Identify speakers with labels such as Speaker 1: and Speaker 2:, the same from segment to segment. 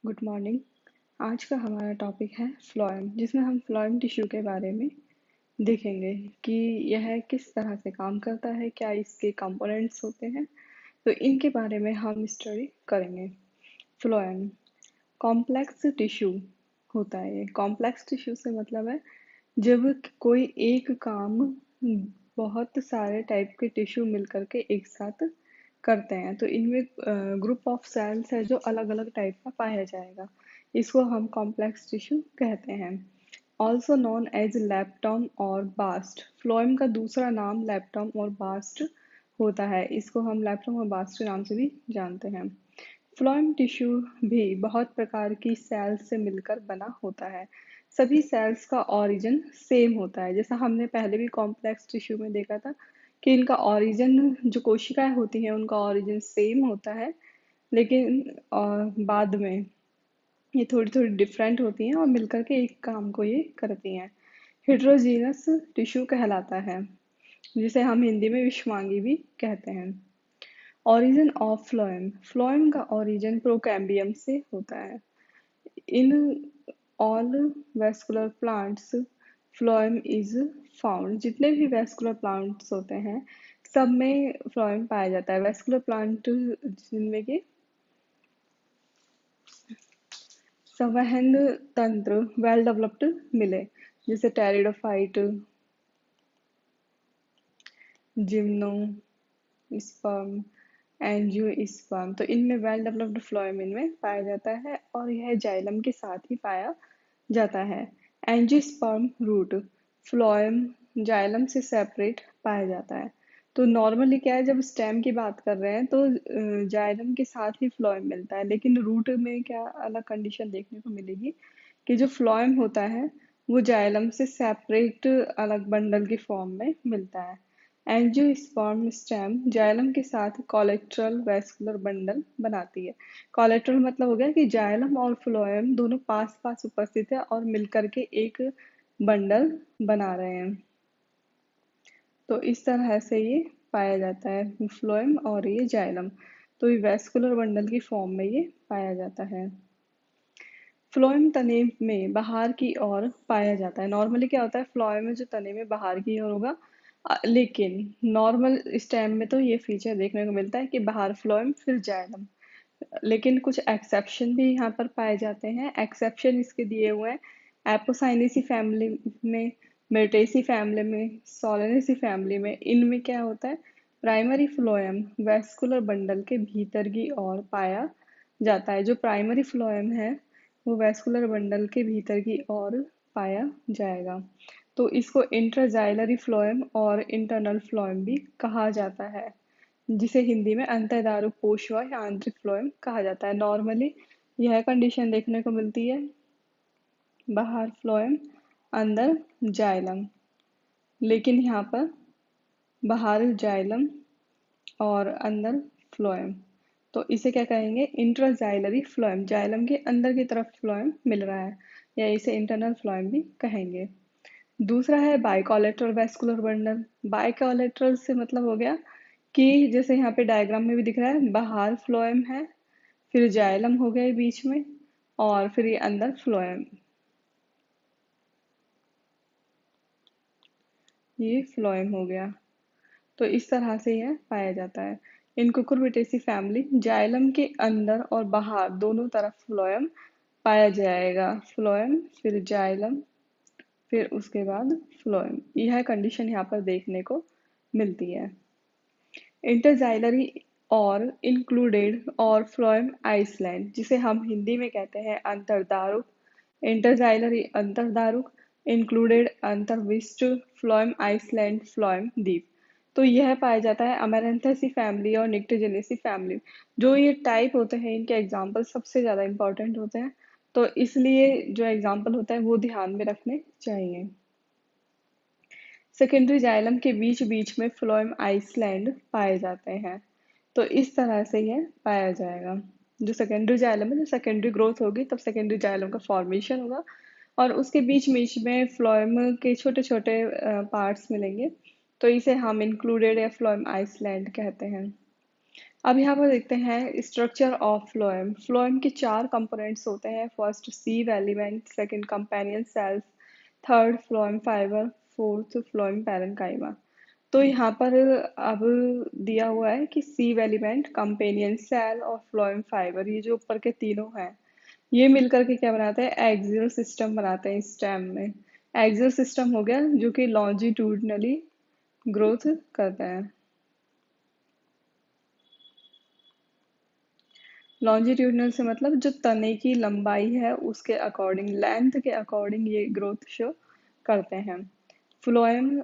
Speaker 1: Good morning. आज का हमारा टॉपिक है फ्लोएम, जिसमें हम फ्लोएम टिश्यू के बारे में देखेंगे कि यह किस तरह से काम करता है, क्या इसके कंपोनेंट्स होते हैं। तो इनके बारे में हम स्टडी करेंगे। फ्लोएम कॉम्प्लेक्स टिश्यू होता है। ये कॉम्प्लेक्स टिश्यू से मतलब है जब कोई एक काम बहुत सारे टाइप के टिश्यू मिलकर के एक साथ करते हैं, तो इनमें ग्रुप ऑफ सेल्स है जो अलग अलग टाइप का पाया जाएगा। इसको हम कॉम्प्लेक्स टिश्यू कहते हैं। ऑल्सो नोन एज लैप्टॉम और बास्ट। फ्लोएम का दूसरा नाम लैप्टॉम और बास्ट होता है। इसको हम लैप्टॉम और बास्ट के नाम से भी जानते हैं। फ्लोएम टिश्यू भी बहुत प्रकार की सेल्स से मिलकर बना होता है। सभी सेल्स का ओरिजिन सेम होता है। जैसा हमने पहले भी कॉम्प्लेक्स टिश्यू में देखा था कि इनका ओरिजिन, जो कोशिकाएं होती हैं उनका ओरिजिन सेम होता है, लेकिन बाद में ये थोड़ी थोड़ी डिफरेंट होती हैं और मिलकर के एक काम को ये करती हैं। हेट्रोजीनस टिश्यू कहलाता है, जिसे हम हिंदी में विषमांगी भी कहते हैं। Origin of phloem. फ्लोएम का ओरिजिन प्रोकैम्बियम से होता है। In all vascular plants phloem is found. जितने भी वेस्कुलर प्लांट्स होते हैं सब में फ्लोएम पाया जाता है। वेस्कुलर प्लांट जिनमें कि संवहन तंत्र वेल डेवलप्ड मिले, जैसे टेरिडोफाइट, जिम्नोस्पर्म, एंजियोस्पर्म। तो इनमें वेल डेवलप्ड फ्लोएम इनमें पाया जाता है और यह जाइलम के साथ ही पाया जाता है। एंजियोस्पर्म रूट फ्लोएम जाइलम से सेपरेट पाया जाता है। तो नॉर्मली क्या है, जब स्टेम की बात कर रहे हैं तो जाइलम के साथ ही फ्लोएम मिलता है, लेकिन रूट में क्या अलग कंडीशन देखने को मिलेगी कि जो फ्लोएम होता है वो जाइलम से सेपरेट अलग बंडल की फॉर्म में मिलता है। एंजियोस्पर्म स्टेम जाइलम के साथ कोलेट्रल वैस्कुलर बंडल बनाती है। कोलेट्रल मतलब हो गया कि जाइलम और फ्लोएम दोनों पास पास उपस्थित है और मिलकर के एक बंडल बना रहे हैं। तो इस तरह से ये पाया जाता है फ्लोएम और ये जाइलम। तो ये वैस्कुलर बंडल की फॉर्म में ये पाया जाता है। फ्लोएम तने में बाहर की ओर पाया जाता है। नॉर्मली क्या होता है, फ्लोएम में जो तने में बाहर की ओर होगा, लेकिन नॉर्मल स्टेम में तो ये फीचर देखने को मिलता है कि बाहर फ्लोएम फिर जाइलम। लेकिन कुछ एक्सेप्शन भी यहाँ पर पाए जाते हैं। एक्सेप्शन इसके दिए हुए हैं एपोसाइनेसी फैमिली में, मेर्टेसी फैमिली में, सोलेनेसी फैमिली में। इनमें क्या होता है, प्राइमरी फ्लोएम वेस्कुलर बंडल के भीतर की ओर पाया जाता है। जो प्राइमरी फ्लोएम है वो वेस्कुलर बंडल के भीतर की ओर पाया जाएगा। तो इसको इंट्राजाइलरी फ्लोएम और इंटरनल फ्लोएम भी कहा जाता है, जिसे हिंदी में अंतर्धारुक पोषवा या आंतरिक फ्लोएम कहा जाता है। नॉर्मली यह कंडीशन देखने को मिलती है, बाहर फ्लोएम अंदर जाइलम, लेकिन यहाँ पर बाहर जाइलम और अंदर फ्लोएम। तो इसे क्या कहेंगे, इंट्राजाइलरी फ्लोएम। जाइलम के अंदर की तरफ फ्लोएम मिल रहा है, या इसे इंटरनल फ्लोएम भी कहेंगे। दूसरा है बाइकोलेटरल वैस्कुलर बंडल। बाइकोलेटरल से मतलब हो गया कि जैसे यहाँ पे डायग्राम में भी दिख रहा है, बाहर फ्लोएम है, फिर जाइलम हो गया बीच में, और फिर ये अंदर फ्लोएम। ये फ्लोएम हो गया। तो इस तरह से यह पाया जाता है। इन कुकुरबिटेसी फैमिली जाइलम के अंदर और बाहर दोनों तरफ फ्लोएम पाया जाएगा। फ्लोएम फिर जाइलम फिर उसके बाद फ्लोएम, यह कंडीशन यहाँ पर देखने को मिलती है। इंटरजाइलरी और इंक्लूडेड और फ्लोएम आइसलैंड, जिसे हम हिंदी में कहते हैं अंतर्धारुक। इंटरजाइलरी अंतर्धारुक, इंक्लूडेड अंतर्विष्ट, फ्लोएम आइसलैंड फ्लोएम द्वीप। तो यह पाया जाता है अमेरैंथेसी फैमिली और निक्टोजेनेसी फैमिली। जो ये टाइप होते हैं इनके एग्जाम्पल सबसे ज़्यादा इंपॉर्टेंट होते हैं, तो इसलिए जो एग्जाम्पल होता है वो ध्यान में रखने चाहिए। सेकेंडरी जाइलम के बीच बीच में फ्लोएम आइसलैंड पाए जाते हैं। तो इस तरह से यह पाया जाएगा। जो सेकेंडरी जाइलम है, जो सेकेंडरी ग्रोथ होगी तब सेकेंडरी जाइलम का फॉर्मेशन होगा और उसके बीच बीच में फ्लोएम के छोटे छोटे पार्ट्स मिलेंगे। तो इसे हम इंक्लूडेड या फ्लोएम आइसलैंड कहते हैं। अब यहाँ पर देखते हैं स्ट्रक्चर ऑफ फ्लोएम। फ्लोएम के चार कंपोनेंट्स होते हैं। First sieve element, second companion cells, third phloem fibre, fourth phloem parenchyma. तो यहाँ पर अब दिया हुआ है कि सीव एलिमेंट, कंपेनियन सेल और फ्लोएम फाइबर, ये जो ऊपर के तीनों हैं, ये मिलकर के क्या बनाते हैं, एक्सियल सिस्टम बनाते हैं स्टेम में। एक्सियल सिस्टम हो गया जो कि लॉन्जिट्यूडनली ग्रोथ करता है। लॉन्जिट्यूडनल से मतलब जो तने की लंबाई है उसके अकॉर्डिंग, लेंथ के अकॉर्डिंग ये ग्रोथ शो करते हैं। फ्लोएम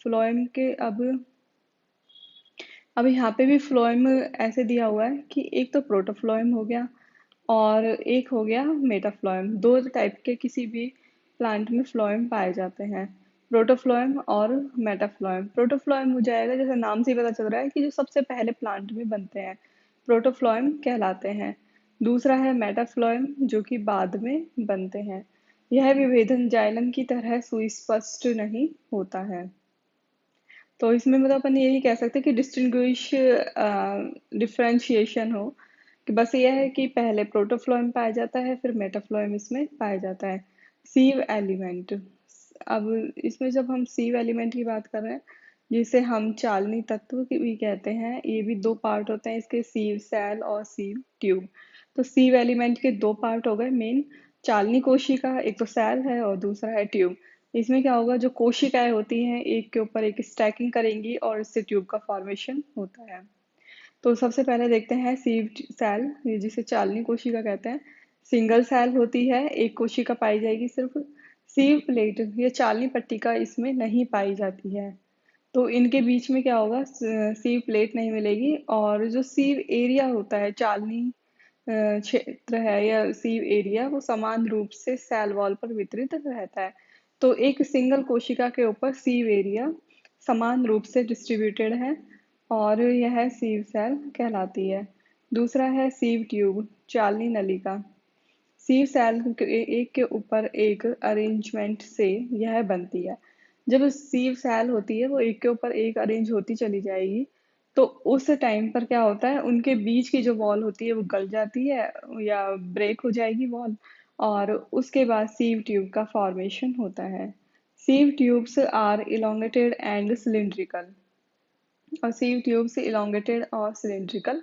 Speaker 1: फ्लोएम के अब यहाँ पे भी फ्लोएम ऐसे दिया हुआ है कि एक तो प्रोटोफ्लोएम हो गया और एक हो गया मेटाफ्लोएम। दो टाइप के किसी भी प्लांट में फ्लोएम पाए जाते हैं, प्रोटोफ्लोएम और मेटाफ्लोएम। प्रोटोफ्लोएम हो जाएगा, जैसे नाम से ही पता चल रहा है कि जो सबसे पहले प्लांट में बनते हैं, प्रोटोफ्लोएम कहलाते हैं। दूसरा है मेटाफ्लोएम जो कि बाद में बनते हैं। यह विभेदन जाइलम की तरह सुस्पष्ट नहीं होता है। तो इसमें मतलब अपन यही कह सकते हैं कि डिस्टिंग्विश डिफरेंशिएशन हो, कि बस यह है कि पहले प्रोटोफ्लोएम पाया जाता है फिर मेटाफ्लोएम इसमें पाया जाता है। सीव एलिमेंट, अब इसमें जब हम सीव एलिमेंट की बात कर रहे हैं, जिसे हम चालनी तत्व की भी कहते हैं, ये भी दो पार्ट होते हैं इसके, सीव सेल और सीव ट्यूब। तो सीव एलिमेंट के दो पार्ट हो गए मेन, चालनी कोशिका, एक तो सेल है और दूसरा है ट्यूब। इसमें क्या होगा, जो कोशिकाएं होती हैं एक के ऊपर एक स्टैकिंग करेंगी और इससे ट्यूब का फॉर्मेशन होता है। तो सबसे पहले देखते हैं सीव सेल, ये जिसे चालनी कोशिका कहते हैं। सिंगल सेल होती है, एक कोशिका पाई जाएगी सिर्फ। सीव प्लेट, ये चालनी पट्टिका इसमें नहीं पाई जाती है, तो इनके बीच में क्या होगा, सीव प्लेट नहीं मिलेगी। और जो सीव एरिया होता है, चालनी क्षेत्र है या सीव एरिया, वो समान रूप से सेल वॉल पर वितरित रहता है। तो एक सिंगल कोशिका के ऊपर सीव एरिया समान रूप से डिस्ट्रीब्यूटेड है और यह सीव सेल कहलाती है। दूसरा है सीव ट्यूब, चालनी नलिका। सीव सेल के एक के ऊपर एक अरेंजमेंट से यह बनती है। जब सीव सेल होती है वो एक के ऊपर एक अरेंज होती चली जाएगी, तो उस टाइम पर क्या होता है, उनके बीच की जो वॉल होती है वो गल जाती है या ब्रेक हो जाएगी वॉल, और उसके बाद सीव ट्यूब का फॉर्मेशन होता है। Sieve tubes are elongated and cylindrical, और सीव ट्यूब से इलोंगेटेड और सिलिंड्रिकल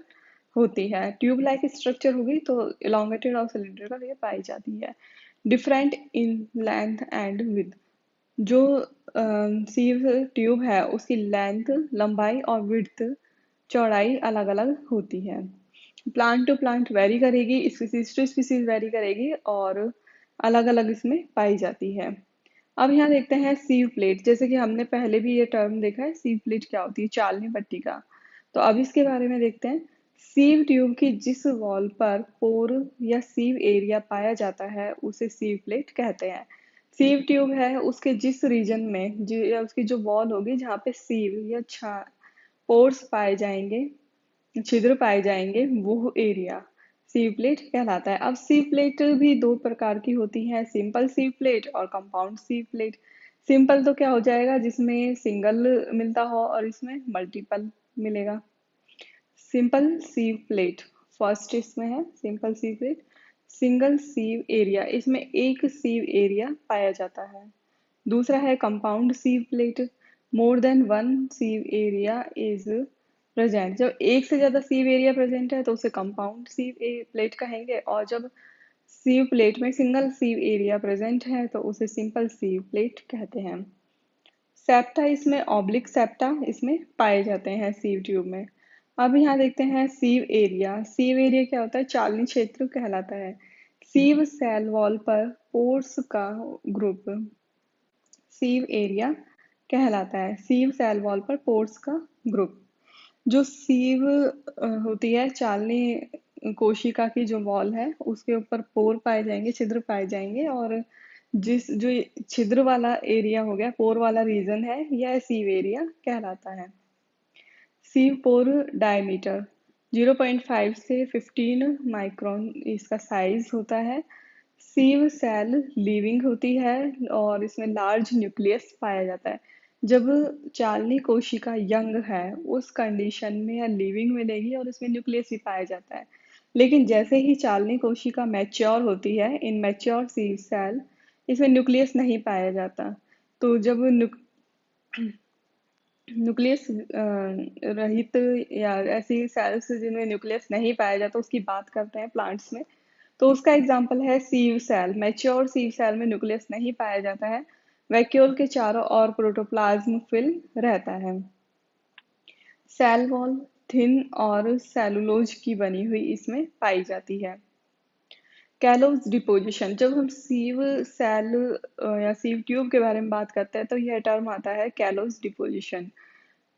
Speaker 1: होती है। ट्यूब लाइक स्ट्रक्चर होगी तो इलोंगेटेड और सिलिंड्रिकल ये पाई जाती है। Different in length and with, जो सीव ट्यूब है उसकी लेंथ, लंबाई और विड्थ, चौड़ाई अलग अलग होती है। प्लांट टू प्लांट वेरी करेगी, स्पीसीज टू स्पीसीज वेरी करेगी और अलग अलग इसमें पाई जाती है। अब यहाँ देखते हैं सीव प्लेट, जैसे कि हमने पहले भी ये टर्म देखा है, सीव प्लेट क्या होती है, चालनी पट्टी का। तो अब इसके बारे में देखते हैं। सीव ट्यूब की जिस वॉल पर पोर या सीव एरिया पाया जाता है उसे सीव प्लेट कहते हैं। सीव ट्यूब है उसके जिस रीजन में या उसकी जो वॉल होगी जहाँ पे सीव या पोर्स पाए जाएंगे, छिद्र पाए जाएंगे, वो एरिया सीव प्लेट कहलाता है। अब सीव प्लेट भी दो प्रकार की होती है, सिंपल सीव प्लेट और कंपाउंड सीव प्लेट। सिंपल तो क्या हो जाएगा, जिसमें सिंगल मिलता हो और इसमें मल्टीपल मिलेगा। सिंपल सीव प्लेट फर्स्ट इसमें है, simple sieve plate. Single sieve area, इसमें एक सीव एरिया पाया जाता है। दूसरा है compound sieve plate, more than one sieve area is present. जब एक से ज्यादा सीव एरिया प्रेजेंट है तो उसे कंपाउंड सीव प्लेट कहेंगे, और जब सीव प्लेट में सिंगल सीव एरिया प्रेजेंट है तो उसे सिंपल सीव प्लेट कहते हैं। सेप्टा, इसमें ऑब्लिक सेप्टा इसमें पाए जाते हैं सीव ट्यूब में। अब यहाँ देखते हैं सीव एरिया। सीव एरिया क्या होता है, चालनी क्षेत्र कहलाता है। सीव सेल वॉल पर पोर्स का ग्रुप सीव एरिया कहलाता है। सीव सेल वॉल पर पोर्स का ग्रुप, जो सीव होती है, चालनी कोशिका की जो वॉल है उसके ऊपर पोर पाए जाएंगे, छिद्र पाए जाएंगे, और जिस जो छिद्र वाला एरिया हो गया, पोर वाला रीजन है, यह सीव एरिया कहलाता है। सीव पोर डायमीटर 0.5 से 15 माइक्रोन इसका साइज होता है। सीव सेल लिविंग होती है और इसमें लार्ज न्यूक्लियस पाया जाता है। जब चालनी कोशिका यंग है उस कंडीशन में या लिविंग मिलेगी और उसमें न्यूक्लियस भी पाया जाता है। लेकिन जैसे ही चालनी कोशिका मैच्योर होती है इन मैच्योर सीव सेल, इसमें न्यूक्लियस नहीं पाया जाता। तो जब न्यूक्लियस रहित या ऐसी सेल्स जिनमें न्यूक्लियस नहीं पाया जाता उसकी बात करते हैं प्लांट्स में, तो उसका एग्जाम्पल है सीव सेल। मैच्योर सीव सेल में न्यूक्लियस नहीं पाया जाता है, वैक्यूल के चारों ओर प्रोटोप्लाज्म फिल रहता है। सेल वॉल थिन और सेलुलोज की बनी हुई इसमें पाई जाती है। कैलोस डिपोजिशन, जब हम सीव सेल या सीव ट्यूब के बारे में बात करते हैं तो यह टर्म आता है कैलोस डिपोजिशन।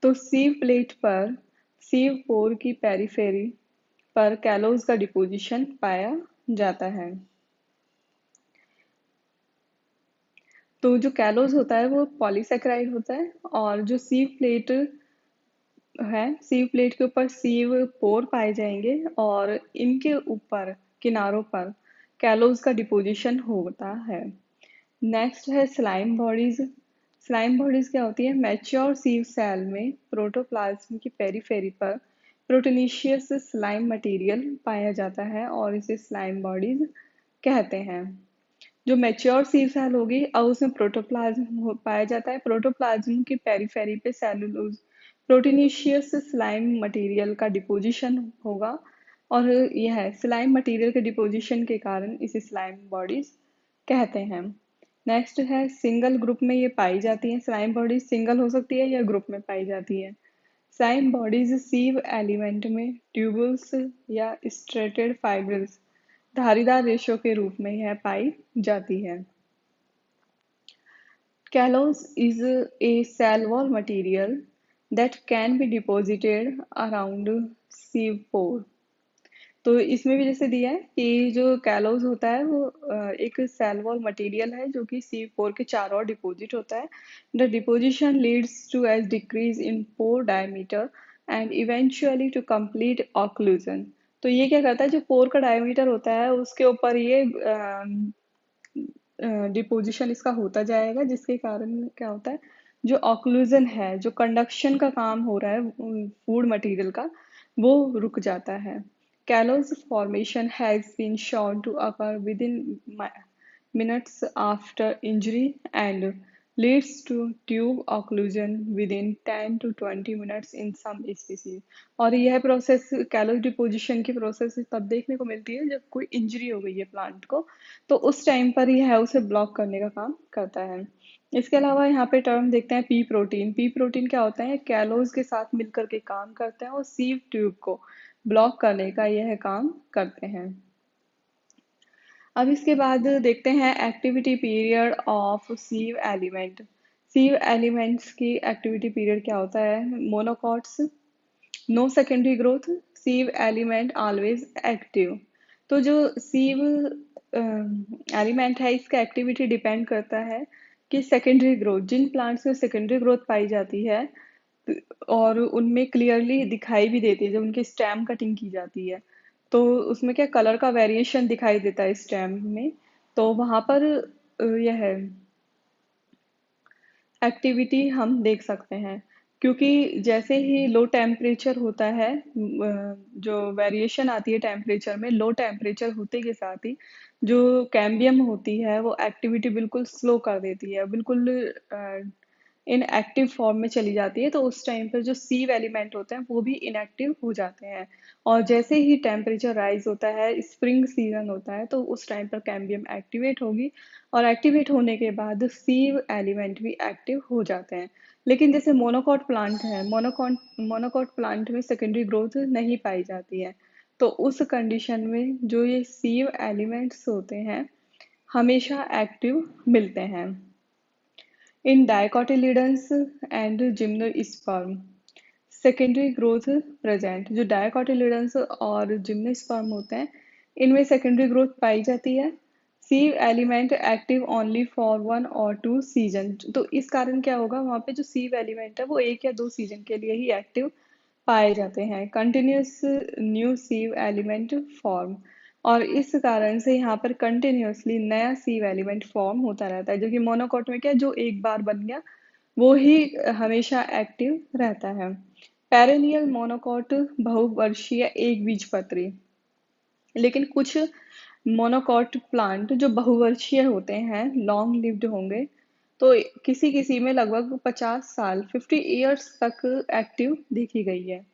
Speaker 1: तो सीव प्लेट पर सीव पोर की पेरिफेरी पर कैलोस का डिपोजिशन पाया जाता है। तो जो कैलोस होता है वो पॉलीसेकेराइड होता है, और जो सीव प्लेट है, सीव प्लेट के ऊपर सीव पोर पाए जाएंगे और इनके ऊपर किनारों पर कैलोस का डिपोजिशन होता है। नेक्स्ट है स्लाइम बॉडीज। स्लाइम बॉडीज क्या होती है? मैच्योर सीव सेल में प्रोटोप्लाज्म की पेरीफेरी पर प्रोटीनेशियस स्लाइम मटेरियल पाया जाता है और इसे स्लाइम बॉडीज कहते हैं। जो मैच्योर सीव सेल होगी अब उसमें प्रोटोप्लाज्म पाया जाता है। प्रोटोप्लाज्म की पेरीफेरी पे सेलुलोज प्रोटीनेशियस स्लाइम मटेरियल का डिपोजिशन होगा, और यह स्लाइम मटेरियल के डिपोजिशन के कारण इसे स्लाइम बॉडीज कहते हैं। नेक्स्ट है सिंगल ग्रुप में ये पाई जाती हैं। स्लाइम बॉडीज सिंगल हो सकती है या ग्रुप में पाई जाती है। स्लाइम बॉडीज सीव एलिमेंट में ट्यूबल्स या स्ट्रेटेड फाइब्रिल्स धारीदार रेशों के रूप में यह पाई जाती है। Callus is a cell wall material that can be deposited around sieve pore। तो इसमें भी जैसे दिया है कि जो कैलोज होता है वो एक सेल वॉल मटेरियल है जो कि सीव पोर के चारों ओर डिपॉजिट होता है। The deposition leads to as decrease in pore diameter and eventually to complete occlusion. तो ये क्या करता है, जो पोर का डायमीटर होता है उसके ऊपर ये डिपोजिशन इसका होता जाएगा, जिसके कारण क्या होता है, जो ऑक्लूजन है, जो कंडक्शन का काम हो रहा है फूड मटेरियल का, वो रुक जाता है। Callose formation has been shown to occur within minutes after injury and leads to tube occlusion within 10 to 20 minutes in some species। और यह प्रोसेस, कैलोस डिपोजिशन की प्रोसेस तब देखने को मिलती है जब कोई इंजरी हो गई है प्लांट को, तो उस टाइम पर यह उसे ब्लॉक करने का काम करता है। इसके अलावा यहाँ पे टर्म देखते हैं पी प्रोटीन। पी प्रोटीन क्या होता है? कैलोस के साथ मिलकर के काम करते हैं और सीव ट्यूब को ब्लॉक करने का यह काम करते हैं। अब इसके बाद देखते हैं activity period of sieve element. Sieve elements की एक्टिविटी पीरियड क्या होता है? Monocots, no secondary growth, sieve element always active. तो जो सीव एलिमेंट है इसका एक्टिविटी डिपेंड करता है कि सेकेंडरी ग्रोथ, जिन प्लांट्स में सेकेंडरी ग्रोथ पाई जाती है और उनमें क्लियरली दिखाई भी देती है, जब उनकी स्टेम कटिंग की जाती है तो उसमें क्या कलर का वेरिएशन दिखाई देता है स्टेम में, तो वहां पर यह एक्टिविटी हम देख सकते हैं। क्योंकि जैसे ही लो टेम्परेचर होता है, जो वेरिएशन आती है टेम्परेचर में, लो टेम्परेचर होते के साथ ही जो कैम्बियम होती है वो एक्टिविटी बिल्कुल स्लो कर देती है, बिल्कुल इनएक्टिव फॉर्म में चली जाती है। तो उस टाइम पर जो सीव एलिमेंट होते हैं वो भी इनएक्टिव हो जाते हैं। और जैसे ही टेम्परेचर राइज होता है, स्प्रिंग सीजन होता है, तो उस टाइम पर कैम्बियम एक्टिवेट होगी और एक्टिवेट होने के बाद सीव एलिमेंट भी एक्टिव हो जाते हैं। लेकिन जैसे मोनोकॉट प्लांट है, मोनोकॉट प्लांट में सेकेंडरी ग्रोथ नहीं पाई जाती है, तो उस कंडीशन में जो ये सीव एलिमेंट्स होते हैं हमेशा एक्टिव मिलते हैं। In dicotyledons and gymnosperm secondary growth present. जो डायकोटिलिडन्स और जिम्नोस्पर्म होते हैं इनमें सेकेंडरी ग्रोथ पाई जाती है। Sieve element active only for 1 or 2 season. तो इस कारण क्या होगा, वहाँ पे जो सीव एलिमेंट है वो 1 या 2 सीजन के लिए ही एक्टिव पाए जाते हैं। कंटिन्यूस न्यू सीव एलिमेंट फॉर्म, और इस कारण से यहाँ पर कंटिन्यूसली नया सीव एलिमेंट फॉर्म होता रहता है, जो कि मोनोकॉट में क्या, जो एक बार बन गया वो ही हमेशा एक्टिव रहता है। पेरेनियल मोनोकॉट बहुवर्षीय एक बीजपत्री। लेकिन कुछ मोनोकॉट प्लांट जो बहुवर्षीय होते हैं, लॉन्ग लिव्ड होंगे, तो किसी किसी में लगभग 50 साल 50 ईयर्स तक एक्टिव देखी गई है।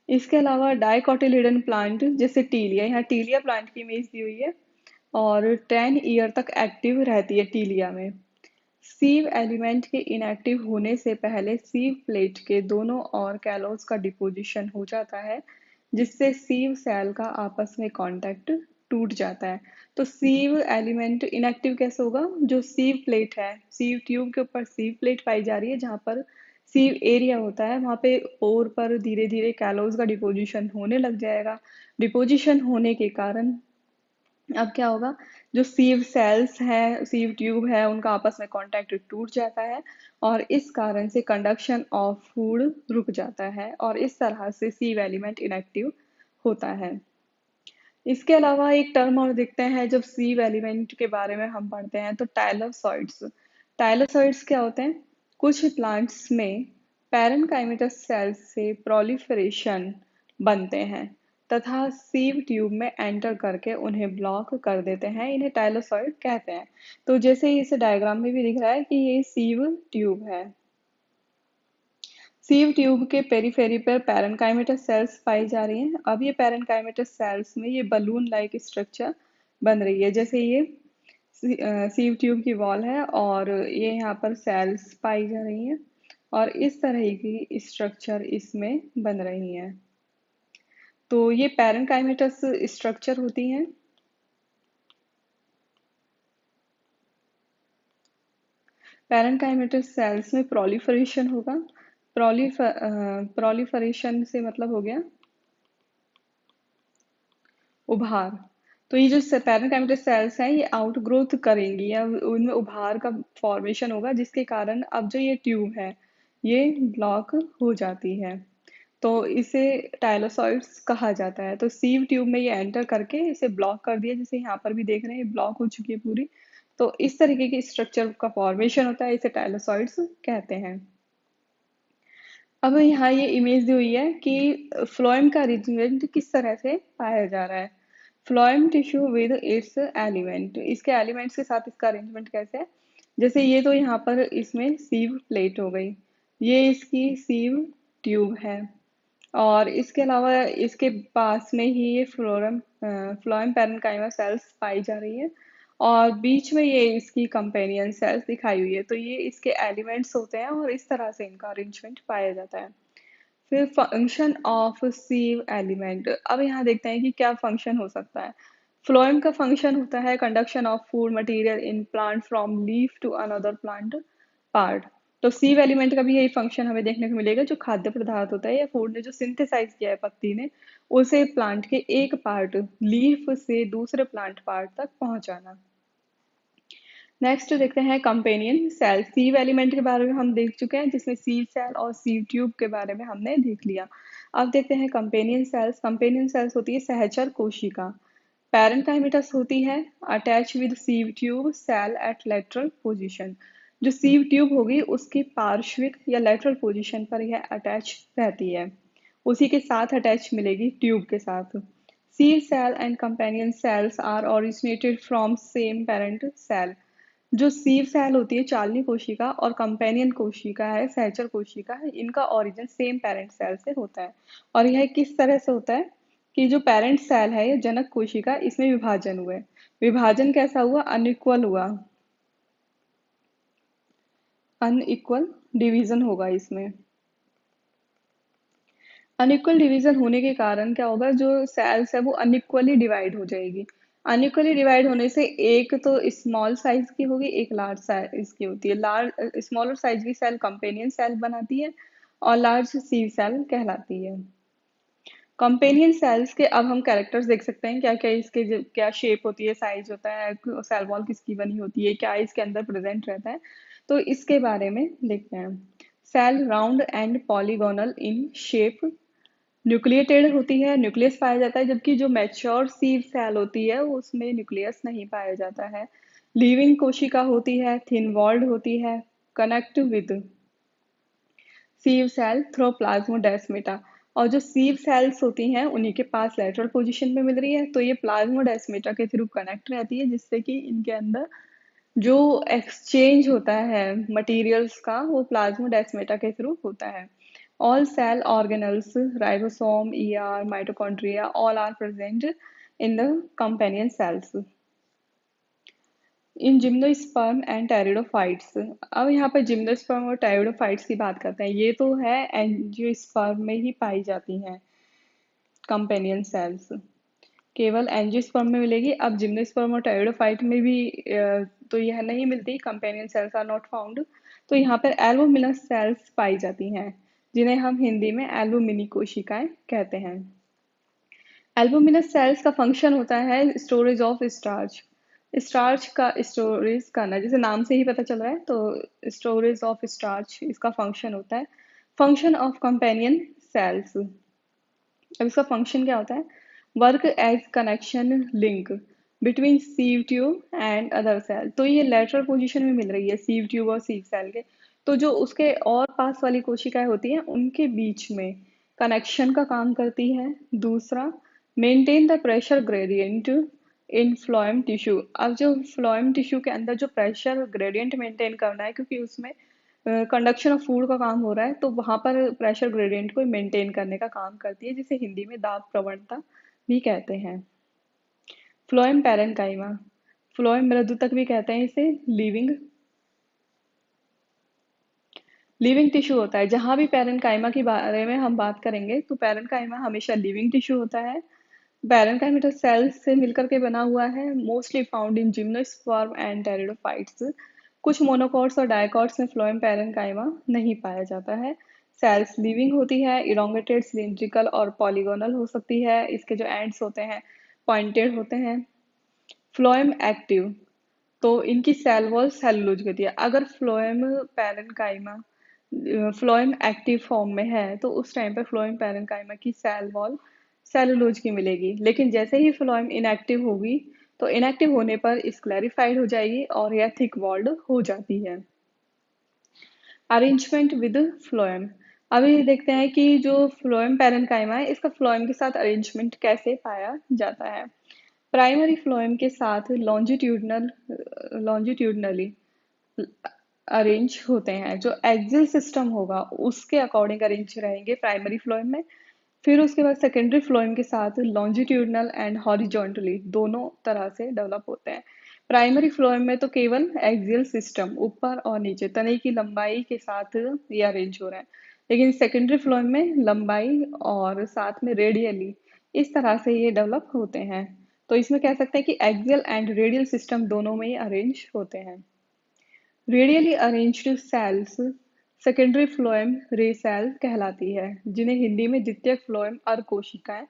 Speaker 1: इसके अलावा डाइकोटिलिडन प्लांट जैसे टीलिया, यहाँ टीलिया प्लांट की इमेज दी हुई है, और 10 ईयर तक एक्टिव रहती है टीलिया में। सीव एलिमेंट के इनएक्टिव होने से पहले सीव प्लेट के दोनों ओर कैलोस का डिपोजिशन हो जाता है, जिससे सीव सेल का आपस में कांटेक्ट टूट जाता है। तो सीव एलिमेंट इनएक्टिव कैसे होगा? जो सीव प्लेट है, सीव ट्यूब के ऊपर सीव प्लेट पाई जा रही है, जहाँ पर सीव एरिया होता है, वहाँ पे पोर पर धीरे धीरे कैलोस का डिपोजिशन होने लग जाएगा। डिपोजिशन होने के कारण अब क्या होगा? जो सीव सेल्स हैं, सीव ट्यूब है, उनका आपस में कांटेक्ट टूट जाता है, और इस कारण से कंडक्शन ऑफ फूड रुक जाता है, और इस तरह से सीव एलिमेंट इनएक्टिव होता है। इसके अलावा एक टर्म और देखते हैं जब सीव एलिमेंट के बारे में हम पढ़ते हैं, तो टाइलोसॉइड्स। टाइलोसॉइड्स क्या होते हैं? कुछ प्लांट्स में पैरेनकाइमेटस सेल्स से प्रोलिफरेशन बनते हैं तथा सीव ट्यूब में एंटर करके उन्हें ब्लॉक कर देते हैं, इन्हें टाइलोसॉइड कहते हैं। तो जैसे इस डायग्राम में भी दिख रहा है कि ये सीव ट्यूब है। सीव ट्यूब के पेरीफेरी पर पैरेनकाइमेटस सेल्स पाई जा रही हैं। अब ये पैरेनकाइमेटस सेल्स में ये बलून लाइक स्ट्रक्चर बन रही है। जैसे ये सीव ट्यूब की वॉल है, और ये यहाँ पर सेल्स पाई जा रही हैं, और इस तरह की स्ट्रक्चर इसमें बन रही हैं। तो ये पैरेनकाइमेटस स्ट्रक्चर होती हैं। पैरेनकाइमेटस सेल्स में प्रोलिफरेशन होगा। प्रोलिफरेशन से मतलब हो गया उभार। तो ये जो पैरेनकाइमेटस सेल्स हैं, ये आउटग्रोथ करेंगी, या उनमें उभार का फॉर्मेशन होगा, जिसके कारण अब जो ये ट्यूब है, ये ब्लॉक हो जाती है। तो इसे टाइलोसॉइड्स कहा जाता है। तो सीव ट्यूब में ये एंटर करके इसे ब्लॉक कर दिया, जैसे यहाँ पर भी देख रहे हैं ब्लॉक हो चुकी है पूरी। तो इस तरीके की स्ट्रक्चर का फॉर्मेशन होता है, इसे टाइलोसॉइड्स कहते हैं। अब यहाँ ये इमेज दी हुई है कि फ्लोएम का अरेंजमेंट किस तरह से पाया जा रहा है। Phloem tissue with its element, इसके एलिमेंट्स के साथ इसका अरेंजमेंट कैसे है? जैसे ये तो यहाँ पर इसमें सीव प्लेट हो गई, ये इसकी सीव ट्यूब है, और इसके अलावा इसके पास में ही ये फ्लोएम पैरेन्काइमा सेल्स पाई जा रही है, और बीच में ये इसकी कंपेनियन सेल्स दिखाई हुई है। तो ये इसके एलिमेंट्स होते हैं, और इस तरह से इनका अरेंजमेंट पाया जाता है। फिर फंक्शन ऑफ सीव एलिमेंट। अब यहाँ देखते हैं कि क्या फंक्शन हो सकता है। फ्लोएम का फंक्शन होता है conduction of food material in plant from leaf to another plant part. तो सीव एलिमेंट का भी यही फंक्शन हमें देखने को मिलेगा, जो खाद्य पदार्थ होता है या फूड ने जो सिंथेसाइज किया है पत्ती ने, उसे प्लांट के एक पार्ट लीफ से दूसरे प्लांट पार्ट तक पहुंचाना। नेक्स्ट देखते हैं कंपेनियन सेल। सीव एलिमेंट के बारे में हम देख चुके हैं, जिसमें सीव सेल और सीव ट्यूब के बारे में हमने देख लिया। अब देखते हैं कंपेनियन सेल्स। कंपेनियन सेल्स होती है सहचर कोशिका। पैरेन्काइमेटस होती है attach with sieve tube cell at lateral position. जो सीव ट्यूब होगी उसकी पार्श्विक या लेटरल पोजीशन पर यह अटैच रहती है, उसी के साथ अटैच मिलेगी ट्यूब के साथ। Sieve cell and companion cells are originated from same parent cell. जो सीव सेल होती है चालनी कोशिका, और कंपेनियन कोशिका है सहचर कोशिका है, इनका ओरिजिन सेम पेरेंट सेल से होता है। और यह किस तरह से होता है कि जो पेरेंट सेल है, ये जनक कोशिका, इसमें विभाजन हुए। विभाजन कैसा हुआ? अनइक्वल हुआ, अनइक्वल डिवीजन होगा इसमें। अनइक्वल डिवीजन होने के कारण क्या होगा? जो सेल्स है वो अनइक्वली डिवाइड हो जाएगी। अनइक्वली डिवाइड होने से एक तो स्मॉल साइज की होगी, एक लार्ज साइज की होती है। लार्ज स्मॉलर साइज की सेल कंपेनियन सेल बनाती है, और लार्ज सीव सेल कहलाती है। कंपेनियन सेल्स के अब हम कैरेक्टर्स देख सकते हैं, क्या क्या इसके क्या शेप होती है, साइज होता है, सेल वॉल किसकी बनी होती है, क्या इसके अंदर प्रेजेंट रहता है, तो इसके बारे में देखते हैं। Cell round and polygonal in shape, nucleated होती है, न्यूक्लियस पाया जाता है, जबकि जो मैच्योर सीव सेल होती है उसमें न्यूक्लियस नहीं पाया जाता है। लिविंग कोशिका होती है, थिन वॉल्ड होती है, connect with sieve cell through plasmodesmata. और जो सीव सेल्स होती हैं उन्हीं के पास लेटरल पोजीशन में मिल रही है, तो ये प्लाज्मोडेस्माटा के थ्रू कनेक्ट रहती है, जिससे कि इनके अंदर जो एक्सचेंज होता है मटेरियल्स का वो प्लाज्मोडेस्माटा के थ्रू होता है। All cell organelles ribosome ER mitochondria all are present in the companion cells in gymnosperm and pteridophytes. अब यहाँ पर जिम्नोस्पर्म और टेरिडोफाइट्स की बात करते हैं। ये तो है एंजियोस्पर्म में ही पाई जाती हैं कंपेनियन सेल्स, केवल एंजियोस्पर्म में मिलेगी। अब जिम्नोस्पर्म और टेरिडोफाइट में भी तो यह नहीं मिलती, companion cells are not found. तो यहाँ पर एल्बुमिनस सेल्स पाई जाती हैं, जिन्हें हम हिंदी में एल्बुमिनी कोशिकाएं कहते हैं। एल्बुमिनस सेल्स का फंक्शन होता है स्टोरेज ऑफ स्टार्च, स्टार्च का स्टोरेज करना, जैसे नाम से ही पता चल रहा है, तो स्टोरेज ऑफ स्टार्च इसका फंक्शन होता है। फंक्शन ऑफ कंपेनियन सेल्स, अब इसका फंक्शन क्या होता है? Work as connection link between sieve tube and other cell. तो ये लेटरल पोजीशन में मिल रही है सीव ट्यूब और सीव सेल के, तो जो उसके और पास वाली कोशिकाएं होती हैं उनके बीच में कनेक्शन का काम करती है। दूसरा, maintain the pressure gradient in phloem tissue. अब जो फ्लोएम टिश्यू के अंदर जो प्रेशर ग्रेडियंट मेंटेन करना है, क्योंकि उसमें कंडक्शन ऑफ फूड का काम हो रहा है, तो वहां पर प्रेशर ग्रेडियंट को मेंटेन करने का काम करती है, जिसे हिंदी में दाब प्रवणता भी कहते हैं। फ्लोएम पैरेन्काइमा, फ्लोएम मृदुतक भी कहते हैं इसे। लिविंग लिविंग टिश्यू होता है। जहां भी पैरेन्काइमा के बारे में हम बात करेंगे तो पैरेन्काइमा हमेशा लिविंग टिश्यू होता है। पैरेन्काइमा सेल्स से मिलकर के बना हुआ है, mostly found in gymnosperm and pteridophytes. कुछ मोनोकॉट्स और डायकॉट्स में फ्लोएम पैरेन्काइमा नहीं पाया जाता है। सेल्स लिविंग होती है, इलोंगेटेड सिलिंड्रिकल और पॉलीगोनल हो सकती है। इसके जो एंड्स होते हैं पॉइंटेड होते हैं। फ्लोएम एक्टिव, तो इनकी सेल वॉल सेलुलोज होती है। अगर phloem parenchyma phloem active form में है तो उस टाइम पे फ्लोएम पैरेन्काइमा की सेल वॉल सेलुलोज की मिलेगी, लेकिन जैसे ही फ्लोएम इनएक्टिव होगी तो इनएक्टिव होने पर स्क्लेरिफाइड हो जाएगी और यह थिक वॉल्ड हो जाती है। अरेंजमेंट विद फ्लोएम, अभी देखते हैं कि जो फ्लोएम पैरेन्काइमा है इसका फ्लोएम के साथ अरेंजमेंट कैसे पाया जाता है। प्राइमरी फ्लोएम के साथ लॉन्जिट्यूडनली अरेंज होते हैं। जो एक्सियल सिस्टम होगा उसके अकॉर्डिंग अरेंज रहेंगे प्राइमरी फ्लोएम में। फिर उसके बाद सेकेंडरी फ्लोएम के साथ लॉन्जिट्यूडनल एंड हॉरिजॉन्टली दोनों तरह से डेवलप होते हैं। प्राइमरी फ्लोएम में तो केवल एक्सियल सिस्टम ऊपर और नीचे तने की लंबाई के साथ ये अरेंज हो रहे हैं, लेकिन सेकेंडरी फ्लोएम में लंबाई और साथ में रेडियली इस तरह से ये डेवलप होते हैं। तो इसमें कह सकते हैं कि एक्सियल एंड रेडियल सिस्टम दोनों में ही अरेंज होते हैं। Radially arranged cells secondary phloem ray cell कहलाती है, जिन्हें हिंदी में द्वितीयक फ्लोएम अर्ध कोशिकाएं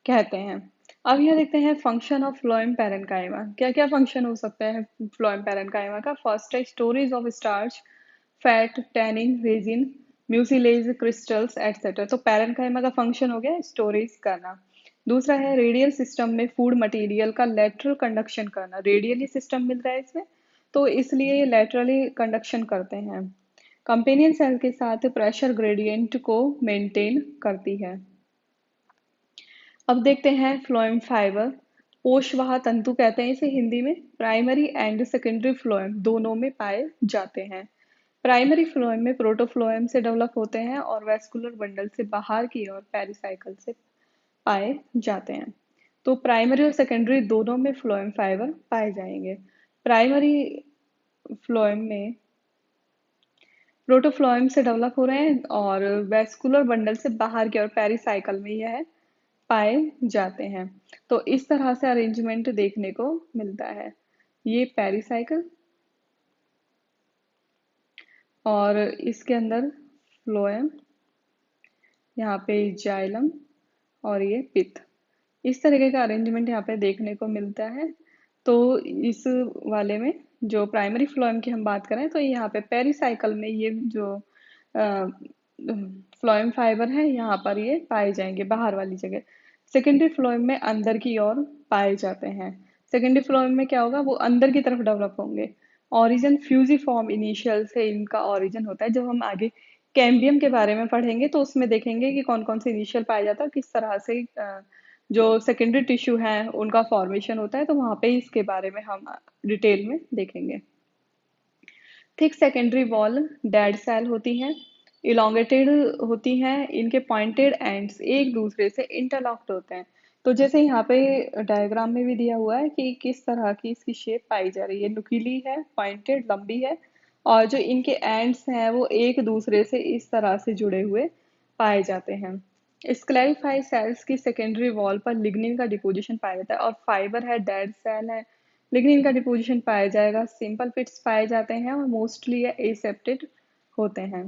Speaker 1: कहते हैं। अब यह देखते हैं फंक्शन ऑफ फ्लोएम पैरेन्काइमा। क्या क्या फंक्शन हो सकता है फ्लोएम पैरेन्काइमा का? फर्स्ट है storage of starch, fat, tannin, resin, mucilage crystals etcetera. तो पैरेन्काइमा का फंक्शन हो गया स्टोरेज करना। दूसरा है रेडियल सिस्टम में फूड मटेरियल का लेटरल कंडक्शन करना। रेडियली सिस्टम मिल रहा है इसमें, तो इसलिए ये लेटरली कंडक्शन करते हैं। कंपेनियन सेल के साथ प्रेशर ग्रेडियंट को मेंटेन करती है। अब देखते हैं फ्लोएम फाइबर, पोषवाह तंतु कहते हैं इसे हिंदी में। प्राइमरी एंड सेकेंडरी फ्लोएम दोनों में पाए जाते हैं। प्राइमरी फ्लोएम में प्रोटोफ्लोएम से डेवलप होते हैं और वेस्कुलर बंडल से बाहर की ओर पेरिसाइकल से पाए जाते हैं। तो प्राइमरी और सेकेंडरी दोनों में फ्लोएम फाइबर पाए जाएंगे। प्राइमरी फ्लोएम में प्रोटोफ्लोएम से डेवलप हो रहे हैं और वेस्कुलर बंडल से बाहर की ओर पेरिसाइकल में यह पाए जाते हैं। तो इस तरह से अरेंजमेंट देखने को मिलता है। ये पेरिसाइकल और इसके अंदर फ्लोएम, यहाँ पे जाइलम और ये पित्त, इस तरीके का अरेंजमेंट यहाँ पे देखने को मिलता है। तो इस वाले में जो प्राइमरी फ्लोएम की हम बात करें तो यहाँ पे पेरिसाइकल में ये जो फ्लोएम फाइबर है यहाँ पर ये पाए जाएंगे बाहर वाली जगह। सेकेंडरी फ्लोएम में अंदर की ओर पाए जाते हैं। सेकेंडरी फ्लोएम में क्या होगा, वो अंदर की तरफ डेवलप होंगे। ऑरिजिन फ्यूजिफॉर्म इनिशियल से इनका ऑरिजिन होता है। जब हम आगे कैम्बियम के बारे में पढ़ेंगे तो उसमें देखेंगे कि कौन कौन से इनिशियल पाया जाता है और किस तरह से जो सेकेंडरी टिश्यू है उनका फॉर्मेशन होता है, तो वहाँ पे इसके बारे में हम डिटेल में देखेंगे। Thick secondary wall dead cell होती हैं, इलोंगेटेड होती हैं, इनके पॉइंटेड एंड्स एक दूसरे से इंटरलॉक्ड होते हैं। तो जैसे यहाँ पे डायग्राम में भी दिया हुआ है कि किस तरह की इसकी शेप पाई जा रही है, नुकीली है, पॉइंटेड लंबी है, और जो इनके एंड्स हैं वो एक दूसरे से इस तरह से जुड़े हुए पाए जाते हैं। स्क्लेरिफाई सेल्स की सेकेंडरी वॉल पर लिग्निन का डिपोजिशन पाया जाता है, और फाइबर है, डेड सेल है, लिग्निन का डिपोजिशन पाया जाएगा, सिंपल पिट्स पाए जाते हैं और मोस्टली एसेप्टेड होते हैं।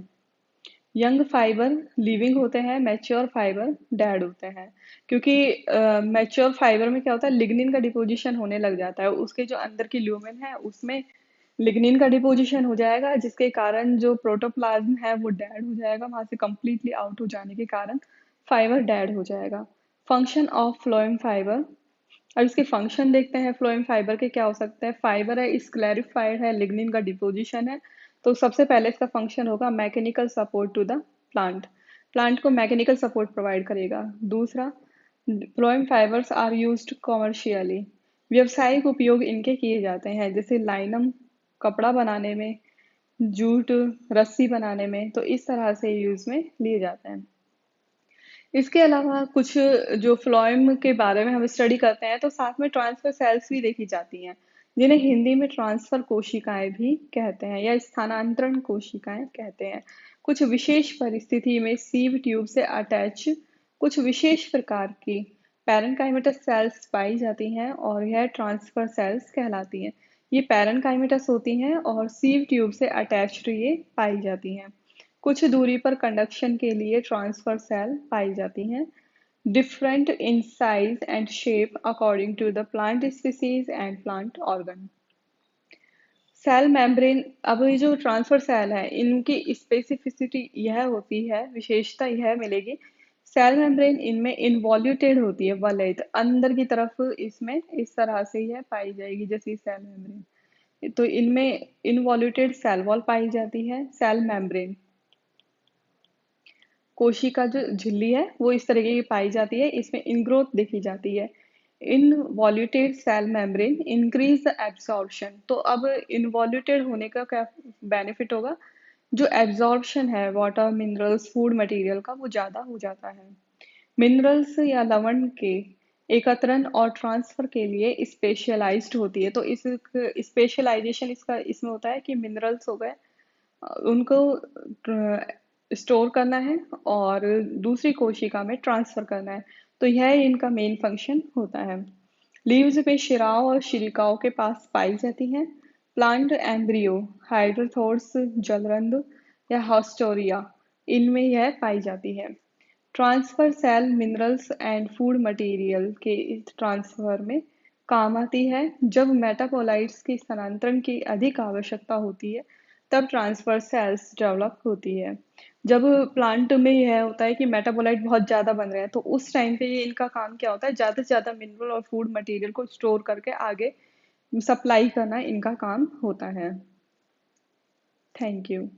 Speaker 1: यंग फाइबर लिविंग होते हैं, मैच्योर फाइबर डेड होते हैं। क्योंकि मैच्योर फाइबर में क्या होता है, लिग्निन का डिपोजिशन होने लग जाता है, उसके जो अंदर की ल्यूमेन है उसमें लिग्निन का डिपोजिशन हो जाएगा, जिसके कारण जो प्रोटोप्लाज्म है वो डेड हो जाएगा, वहां से कंप्लीटली आउट हो जाने के कारण फाइबर डेड हो जाएगा। फंक्शन ऑफ फ्लोएम फाइबर, अब इसके फंक्शन देखते हैं फ्लोएम फाइबर के क्या हो सकते हैं। फाइबर है, स्क्लेरिफाइड है, लिग्निन का डिपोजिशन है, तो सबसे पहले इसका फंक्शन होगा mechanical support to the plant, plant को मैकेनिकल सपोर्ट प्रोवाइड करेगा। दूसरा, phloem fibres are used commercially, व्यवसायिक उपयोग इनके किए जाते हैं, जैसे लाइनम कपड़ा बनाने में, जूट रस्सी बनाने में, तो इस तरह से यूज में लिए जाते हैं। इसके अलावा कुछ जो फ्लोएम के बारे में हम स्टडी करते हैं तो साथ में ट्रांसफर सेल्स भी देखी जाती हैं, जिन्हें हिंदी में ट्रांसफर कोशिकाएं भी कहते हैं या स्थानांतरण कोशिकाएं कहते हैं। कुछ विशेष परिस्थिति में सीव ट्यूब से अटैच कुछ विशेष प्रकार की पैरेनकाइमेटस सेल्स पाई जाती हैं और यह ट्रांसफर सेल्स कहलाती हैं। ये पैरेनकाइमेटस होती हैं और सीव ट्यूब से अटैच्ड ये पाई जाती हैं। कुछ दूरी पर कंडक्शन के लिए ट्रांसफर सेल पाई जाती हैं, different in size and shape according to the plant species and plant organ. Cell membrane, अब ये जो ट्रांसफर सेल है इनकी स्पेसिफिसिटी यह होती है, विशेषता यह मिलेगी, सेल मेम्ब्रेन इनमें इनवॉल्यूटेड होती है, वलयित अंदर की तरफ इसमें इस तरह से यह पाई जाएगी जैसी सेल मेम्ब्रेन। तो इनमें इनवॉल्यूटेड सेल वॉल पाई जाती है। सेल मेम्ब्रेन कोशिका जो झिल्ली है वो इस तरीके की पाई जाती है, इसमें इनग्रोथ देखी जाती है। Involuted cell membrane increase the absorption, तो अब इनवॉल्यूटेड होने का क्या बेनिफिट होगा, जो एब्जॉर्प्शन है वाटर मिनरल्स फूड मटेरियल का वो ज्यादा हो जाता है। मिनरल्स या लवण के एकत्रण और ट्रांसफर के लिए स्पेशलाइज्ड होती है, तो इस स्पेशलाइजेशन इसका इसमें होता है कि मिनरल्स हो गए, उनको स्टोर करना है और दूसरी कोशिका में ट्रांसफर करना है, तो यह इनका मेन फंक्शन होता है। लीव्स में शिराओं और शिलिकाओं के पास पाई जाती हैं। प्लांट एम्ब्रियो, हाइड्रोथोर्स, जलरंध्र या हॉस्टोरिया, इनमें यह पाई जाती है। Transfer cell minerals and food material के ट्रांसफर में काम आती है। जब मेटाबोलाइट्स की स्थानांतरण की अधिक आवश्यकता होती है तब ट्रांसफर सेल्स डेवलप होती है। जब प्लांट में यह होता है कि मेटाबोलाइट बहुत ज़्यादा बन रहे हैं तो उस टाइम पे ये इनका काम क्या होता है, ज़्यादा से ज़्यादा मिनरल और फूड मटेरियल को स्टोर करके आगे सप्लाई करना इनका काम होता है। Thank you.